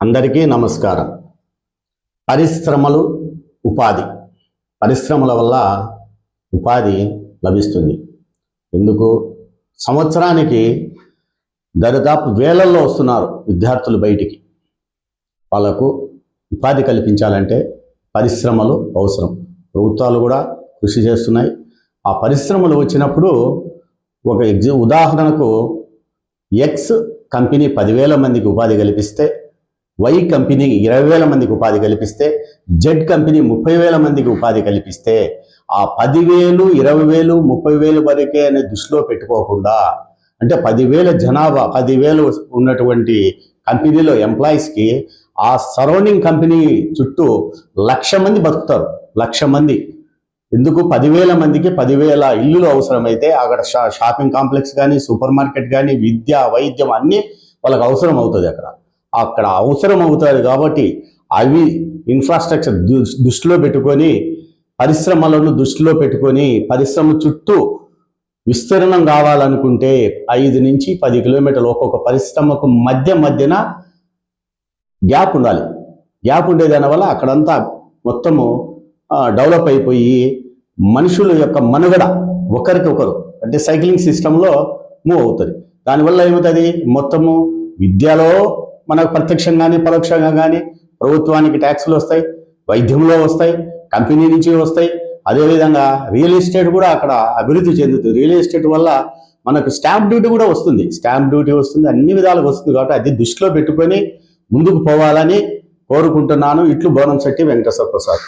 అందరికీ నమస్కారం. పరిశ్రమలు, ఉపాధి. పరిశ్రమల వల్ల ఉపాధి లభిస్తుంది. ఎందుకు? సంవత్సరానికి దరిదాపు వేలల్లో వస్తున్నారు విద్యార్థులు బయటికి. వాళ్ళకు ఉపాధి కల్పించాలంటే పరిశ్రమలు అవసరం. ప్రభుత్వాలు కూడా కృషి చేస్తున్నాయి. ఆ పరిశ్రమలు వచ్చినప్పుడు ఒక ఉదాహరణకు ఎక్స్ కంపెనీ 10,000 మందికి ఉపాధి కల్పిస్తే, వై కంపెనీ 20,000 మందికి ఉపాధి కల్పిస్తే, జెడ్ కంపెనీ 30,000 మందికి ఉపాధి కల్పిస్తే, ఆ 10,000, 20,000, 30,000 వరకే అనే దృష్టిలో పెట్టుకోకుండా, అంటే 10,000 జనాభా, 10,000 ఉన్నటువంటి కంపెనీలో ఎంప్లాయీస్కి ఆ సరౌండింగ్ కంపెనీ చుట్టూ 1,00,000 మంది బతుకుతారు. 1,00,000 మంది. ఎందుకు? 10,000 మందికి 10,000 ఇల్లులు అవసరమైతే అక్కడ షాపింగ్ కాంప్లెక్స్ కానీ, సూపర్ మార్కెట్ కానీ, విద్య, వైద్యం అన్నీ వాళ్ళకి అవసరం అవుతుంది. అక్కడ అవసరం అవుతుంది కాబట్టి అవి ఇన్ఫ్రాస్ట్రక్చర్ దృష్టిలో పెట్టుకొని, పరిశ్రమలను దృష్టిలో పెట్టుకొని, పరిశ్రమ చుట్టూ విస్తీర్ణం కావాలనుకుంటే 5 నుంచి 10 కిలోమీటర్లు ఒక్కొక్క పరిశ్రమకు మధ్యన గ్యాప్ ఉండాలి. గ్యాప్ ఉండే దానివల్ల అక్కడంతా మొత్తము డెవలప్ అయిపోయి మనుషుల యొక్క మనుగడ ఒకరికొకరు అంటే సైక్లింగ్ సిస్టంలో మూవ్ అవుతుంది. దానివల్ల ఏమవుతుంది? మొత్తము విద్యలో మనకు ప్రత్యక్షంగా కానీ పరోక్షంగా కానీ ప్రభుత్వానికి ట్యాక్సులు వస్తాయి, వైద్యంలో వస్తాయి, కంపెనీ నుంచి వస్తాయి. అదేవిధంగా రియల్ ఎస్టేట్ కూడా అక్కడ అభివృద్ధి చెందుతుంది. రియల్ ఎస్టేట్ వల్ల మనకు స్టాంప్ డ్యూటీ కూడా వస్తుంది. స్టాంప్ డ్యూటీ వస్తుంది, అన్ని విధాలుగా వస్తుంది. కాబట్టి అది దృష్టిలో పెట్టుకొని ముందుకు పోవాలని కోరుకుంటున్నాను. ఇట్లు బోనంశెట్టి వెంకటేశ్వర ప్రసాద్.